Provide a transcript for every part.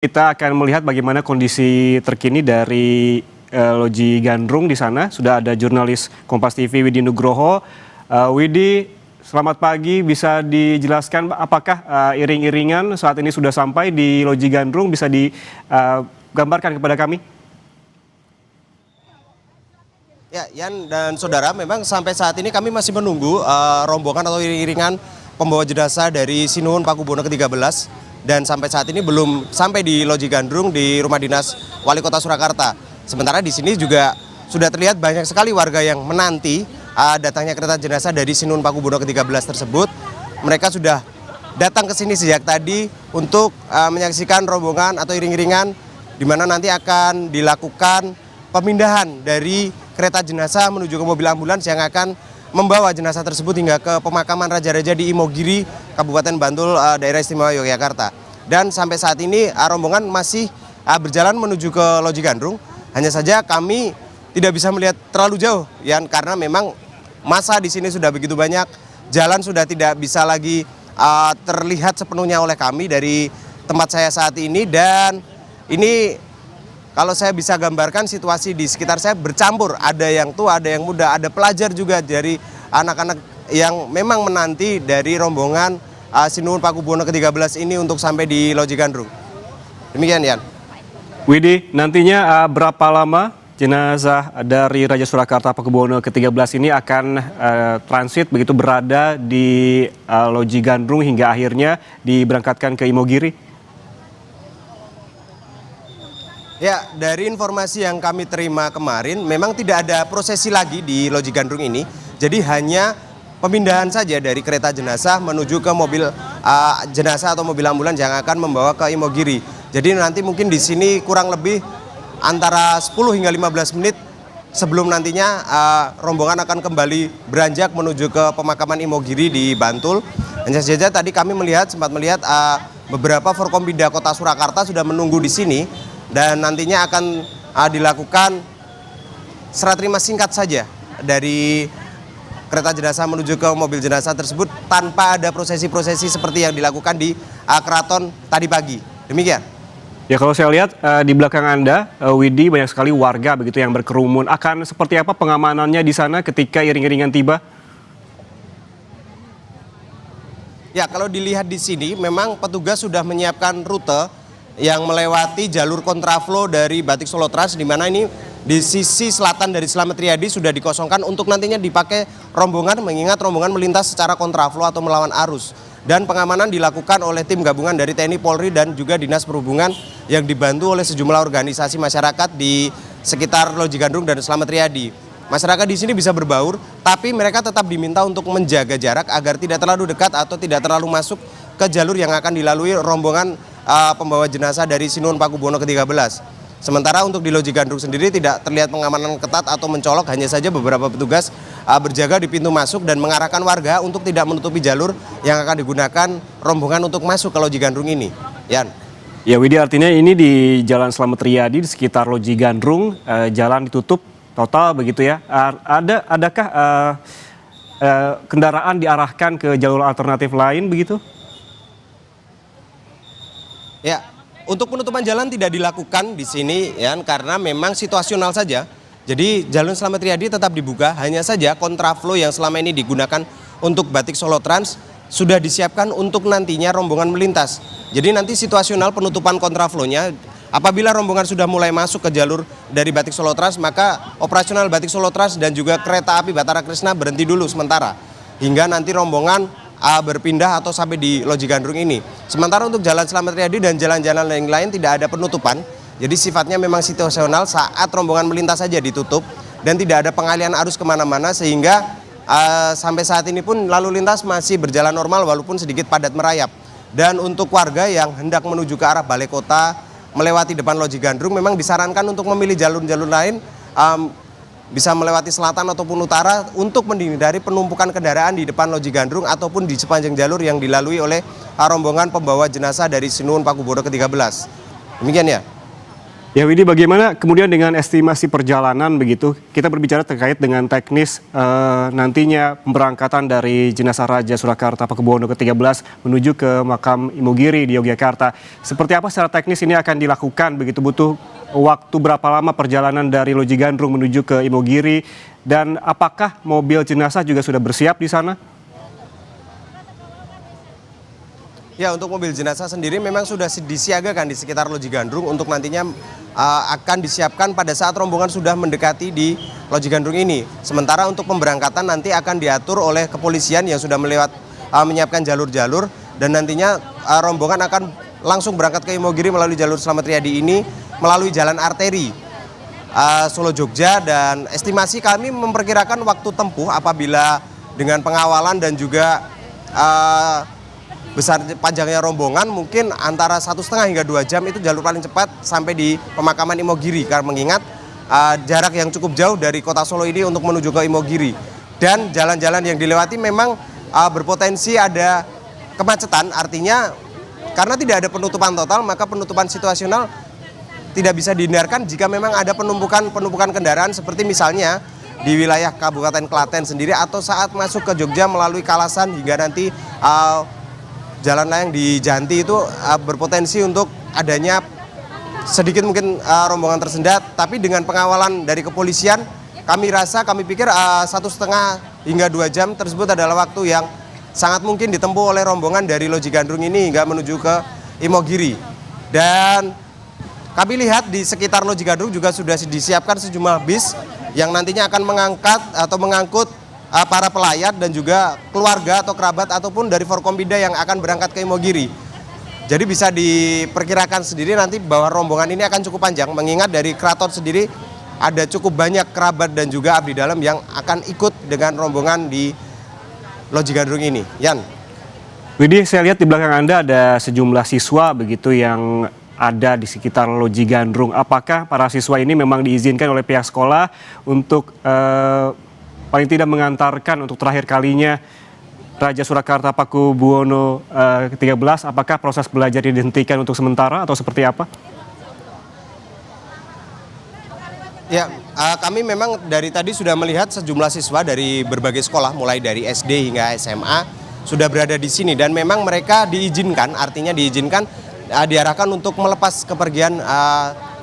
Kita akan melihat bagaimana kondisi terkini dari Loji Gandrung di sana. Sudah ada jurnalis Kompas TV Widi Nugroho. Widi, selamat pagi. Bisa dijelaskan apakah iring-iringan saat ini sudah sampai di Loji Gandrung? Bisa digambarkan kepada kami? Ya, Yan dan saudara, memang sampai saat ini kami masih menunggu rombongan atau iring-iringan pembawa jenazah dari Sinuhun Pakubuwono ke-13. Dan sampai saat ini belum sampai di Loji Gandrung di Rumah Dinas Wali Kota Surakarta. Sementara di sini juga sudah terlihat banyak sekali warga yang menanti datangnya kereta jenazah dari Sinuhun Pakubuwono ke-13 tersebut. Mereka sudah datang ke sini sejak tadi untuk menyaksikan rombongan atau iring-iringan di mana nanti akan dilakukan pemindahan dari kereta jenazah menuju ke mobil ambulans yang akan membawa jenazah tersebut hingga ke pemakaman Raja-Raja di Imogiri, Kabupaten Bantul, Daerah Istimewa Yogyakarta. Dan sampai saat ini rombongan masih berjalan menuju ke Loji Gandrung. Hanya saja kami tidak bisa melihat terlalu jauh, ya, karena memang massa di sini sudah begitu banyak. Jalan sudah tidak bisa lagi terlihat sepenuhnya oleh kami dari tempat saya saat ini. Dan ini kalau saya bisa gambarkan situasi di sekitar saya bercampur, ada yang tua, ada yang muda, ada pelajar juga dari anak-anak yang memang menanti dari rombongan Sinuhun Pakubuwono ke-13 ini untuk sampai di Loji Gandrung. Demikian, Yan. Widi, nantinya berapa lama jenazah dari Raja Surakarta Pakubuwono ke-13 ini akan transit begitu berada di Loji Gandrung hingga akhirnya diberangkatkan ke Imogiri? Ya, dari informasi yang kami terima kemarin, memang tidak ada prosesi lagi di Loji Gandrung ini. Jadi hanya pemindahan saja dari kereta jenazah menuju ke mobil jenazah atau mobil ambulans yang akan membawa ke Imogiri. Jadi nanti mungkin di sini kurang lebih antara 10 hingga 15 menit sebelum nantinya rombongan akan kembali beranjak menuju ke pemakaman Imogiri di Bantul. Hanya saja tadi kami sempat melihat beberapa Forkompinda Kota Surakarta sudah menunggu di sini. Dan nantinya akan dilakukan serah terima singkat saja dari kereta jenazah menuju ke mobil jenazah tersebut tanpa ada prosesi-prosesi seperti yang dilakukan di keraton tadi pagi. Demikian. Ya, kalau saya lihat di belakang Anda, Widi, banyak sekali warga begitu yang berkerumun. Akan seperti apa pengamanannya di sana ketika iring-iringan tiba? Ya, kalau dilihat di sini memang petugas sudah menyiapkan rute yang melewati jalur kontraflow dari Batik Solo Trans, di mana ini di sisi selatan dari Slamet Riyadi sudah dikosongkan untuk nantinya dipakai rombongan, mengingat rombongan melintas secara kontraflow atau melawan arus. Dan pengamanan dilakukan oleh tim gabungan dari TNI Polri dan juga Dinas Perhubungan yang dibantu oleh sejumlah organisasi masyarakat di sekitar Loji Gandrung dan Slamet Riyadi. Masyarakat di sini bisa berbaur, tapi mereka tetap diminta untuk menjaga jarak agar tidak terlalu dekat atau tidak terlalu masuk ke jalur yang akan dilalui rombongan pembawa jenazah dari Sinuhun Pakubuwono ke-13. Sementara untuk di Loji Gandrung sendiri tidak terlihat pengamanan ketat atau mencolok, hanya saja beberapa petugas berjaga di pintu masuk dan mengarahkan warga untuk tidak menutupi jalur yang akan digunakan rombongan untuk masuk ke Loji Gandrung ini. Yan. Ya, Widi, artinya ini di Jalan Slamet Riyadi di sekitar Loji Gandrung jalan ditutup total begitu ya. Adakah kendaraan diarahkan ke jalur alternatif lain begitu? Ya, untuk penutupan jalan tidak dilakukan di sini, ya, karena memang situasional saja. Jadi jalur Slamet Riyadi tetap dibuka, hanya saja kontraflow yang selama ini digunakan untuk Batik Solo Trans sudah disiapkan untuk nantinya rombongan melintas. Jadi nanti situasional penutupan kontraflow-nya, apabila rombongan sudah mulai masuk ke jalur dari Batik Solo Trans, maka operasional Batik Solo Trans dan juga kereta api Batara Krishna berhenti dulu sementara, hingga nanti rombongan berpindah atau sampai di Loji Gandrung ini. Sementara untuk Jalan Slamet Riyadi dan jalan-jalan lain tidak ada penutupan. Jadi sifatnya memang situasional, saat rombongan melintas saja ditutup dan tidak ada pengalihan arus kemana-mana, sehingga sampai saat ini pun lalu lintas masih berjalan normal walaupun sedikit padat merayap. Dan untuk warga yang hendak menuju ke arah Balai Kota melewati depan Loji Gandrung memang disarankan untuk memilih jalur-jalur lain, bisa melewati selatan ataupun utara untuk menghindari penumpukan kendaraan di depan Loji Gandrung ataupun di sepanjang jalur yang dilalui oleh rombongan pembawa jenazah dari Sinuhun Pakubuwono ke-13. Demikian ya. Ya Widi, bagaimana kemudian dengan estimasi perjalanan begitu? Kita berbicara terkait dengan teknis nantinya pemberangkatan dari jenazah Raja Surakarta Pakubuwono ke-13 menuju ke makam Imogiri di Yogyakarta. Seperti apa secara teknis ini akan dilakukan begitu? Butuh waktu berapa lama perjalanan dari Loji Gandrung menuju ke Imogiri? Dan apakah mobil jenazah juga sudah bersiap di sana? Ya, untuk mobil jenazah sendiri memang sudah disiagakan di sekitar Loji Gandrung untuk nantinya akan disiapkan pada saat rombongan sudah mendekati di Loji Gandrung ini. Sementara untuk pemberangkatan nanti akan diatur oleh kepolisian yang sudah menyiapkan jalur-jalur, dan nantinya rombongan akan langsung berangkat ke Imogiri melalui jalur Slamet Riyadi ini melalui jalan arteri Solo Jogja, dan estimasi kami memperkirakan waktu tempuh apabila dengan pengawalan dan juga besar panjangnya rombongan mungkin antara 1,5 hingga 2 jam itu jalur paling cepat sampai di pemakaman Imogiri, karena mengingat jarak yang cukup jauh dari kota Solo ini untuk menuju ke Imogiri, dan jalan-jalan yang dilewati memang berpotensi ada kemacetan. Artinya karena tidak ada penutupan total, maka penutupan situasional tidak bisa dihindarkan jika memang ada penumpukan kendaraan, seperti misalnya di wilayah Kabupaten Klaten sendiri atau saat masuk ke Jogja melalui Kalasan hingga nanti jalan layang di Janti itu berpotensi untuk adanya sedikit mungkin rombongan tersendat. Tapi dengan pengawalan dari kepolisian, kami pikir 1,5 hingga 2 jam tersebut adalah waktu yang sangat mungkin ditempuh oleh rombongan dari Loji Gandrung ini hingga menuju ke Imogiri. Dan kami lihat di sekitar Loji Gandrung juga sudah disiapkan sejumlah bis yang nantinya akan mengangkat atau mengangkut para pelayat dan juga keluarga atau kerabat ataupun dari Forkompinda yang akan berangkat ke Imogiri. Jadi bisa diperkirakan sendiri nanti bahwa rombongan ini akan cukup panjang, mengingat dari keraton sendiri ada cukup banyak kerabat dan juga abdi dalam yang akan ikut dengan rombongan di Loji Gandrung ini. Yan. Widi, saya lihat di belakang Anda ada sejumlah siswa begitu yang ada di sekitar Loji Gandrung. Apakah para siswa ini memang diizinkan oleh pihak sekolah untuk paling tidak mengantarkan untuk terakhir kalinya Raja Surakarta Pakubuwono ke-13? Apakah proses belajar dihentikan untuk sementara atau seperti apa? Ya, kami memang dari tadi sudah melihat sejumlah siswa dari berbagai sekolah, mulai dari SD hingga SMA, sudah berada di sini. Dan memang mereka diizinkan, artinya diizinkan diarahkan untuk melepas kepergian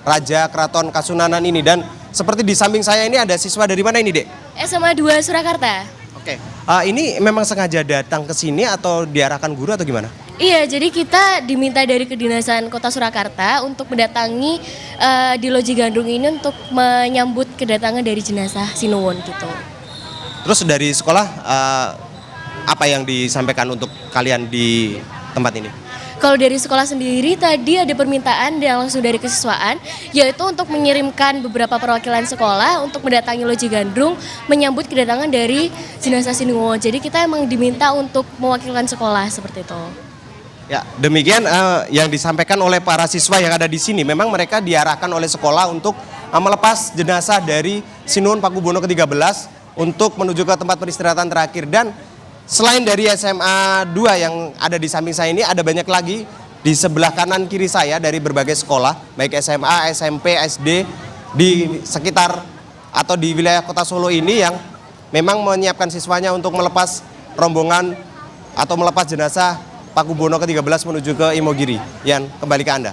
Raja Keraton Kasunanan ini. Dan seperti di samping saya ini ada siswa dari mana ini, Dek? SMA 2 Surakarta. Oke, ini memang sengaja datang ke sini atau diarahkan guru atau gimana? Iya, jadi kita diminta dari Kedinasan Kota Surakarta untuk mendatangi di Loji Gandrung ini untuk menyambut kedatangan dari jenazah Sinuwun gitu. Terus dari sekolah apa yang disampaikan untuk kalian di tempat ini? Kalau dari sekolah sendiri tadi ada permintaan yang langsung dari kesiswaan, yaitu untuk mengirimkan beberapa perwakilan sekolah untuk mendatangi Loji Gandrung menyambut kedatangan dari jenazah Sinuwun. Jadi kita emang diminta untuk mewakilkan sekolah seperti itu. Ya, demikian yang disampaikan oleh para siswa yang ada di sini. Memang mereka diarahkan oleh sekolah untuk melepas jenazah dari Sinuwun Pakubuwono ke-13 untuk menuju ke tempat peristirahatan terakhir. Dan selain dari SMA 2 yang ada di samping saya ini, ada banyak lagi di sebelah kanan kiri saya dari berbagai sekolah, baik SMA, SMP, SD, di sekitar atau di wilayah kota Solo ini yang memang menyiapkan siswanya untuk melepas rombongan atau melepas jenazah Pakubuwono ke-13 menuju ke Imogiri. Yan, kembali ke Anda.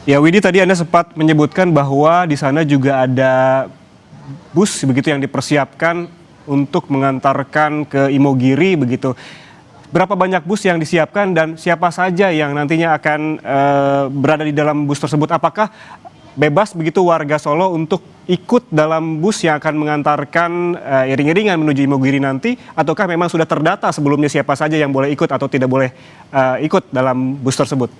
Ya Widi, tadi Anda sempat menyebutkan bahwa di sana juga ada bus begitu yang dipersiapkan untuk mengantarkan ke Imogiri begitu. Berapa banyak bus yang disiapkan dan siapa saja yang nantinya akan berada di dalam bus tersebut? Apakah bebas begitu warga Solo untuk ikut dalam bus yang akan mengantarkan iring-iringan menuju Imogiri nanti? Ataukah memang sudah terdata sebelumnya siapa saja yang boleh ikut atau tidak boleh ikut dalam bus tersebut?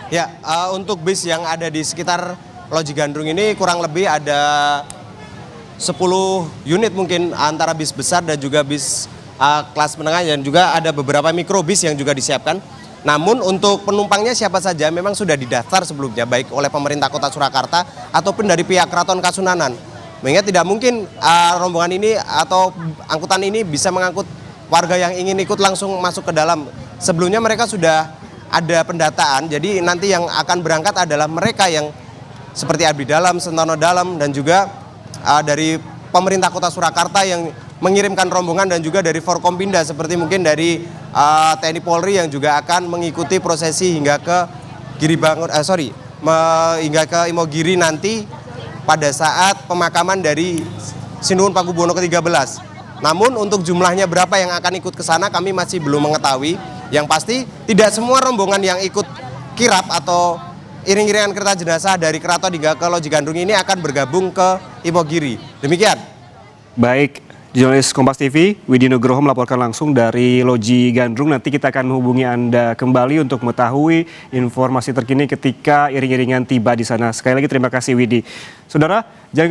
Ya, untuk bis yang ada di sekitar Loji Gandrung ini kurang lebih ada 10 unit mungkin, antara bis besar dan juga bis kelas menengah, dan juga ada beberapa mikrobis yang juga disiapkan. Namun untuk penumpangnya siapa saja memang sudah didaftar sebelumnya, baik oleh pemerintah Kota Surakarta ataupun dari pihak Keraton Kasunanan. Mengingat tidak mungkin rombongan ini atau angkutan ini bisa mengangkut warga yang ingin ikut langsung masuk ke dalam. Sebelumnya mereka sudah ada pendataan. Jadi nanti yang akan berangkat adalah mereka yang seperti Abdi Dalam, Sentono Dalam, dan juga dari pemerintah Kota Surakarta yang mengirimkan rombongan, dan juga dari Forkompinda seperti mungkin dari TNI Polri yang juga akan mengikuti prosesi hingga ke hingga ke Imogiri nanti pada saat pemakaman dari Sinuhun Pakubuwono ke-13. Namun untuk jumlahnya berapa yang akan ikut ke sana kami masih belum mengetahui. Yang pasti tidak semua rombongan yang ikut kirap atau iring-iringan kereta jenazah dari keraton hingga ke Loji Gandrung ini akan bergabung ke Imogiri. Demikian. Baik, jurnalis Kompas TV Widi Nugroho melaporkan langsung dari Loji Gandrung. Nanti kita akan menghubungi Anda kembali untuk mengetahui informasi terkini ketika iring-iringan tiba di sana. Sekali lagi terima kasih Widi. Saudara, jangan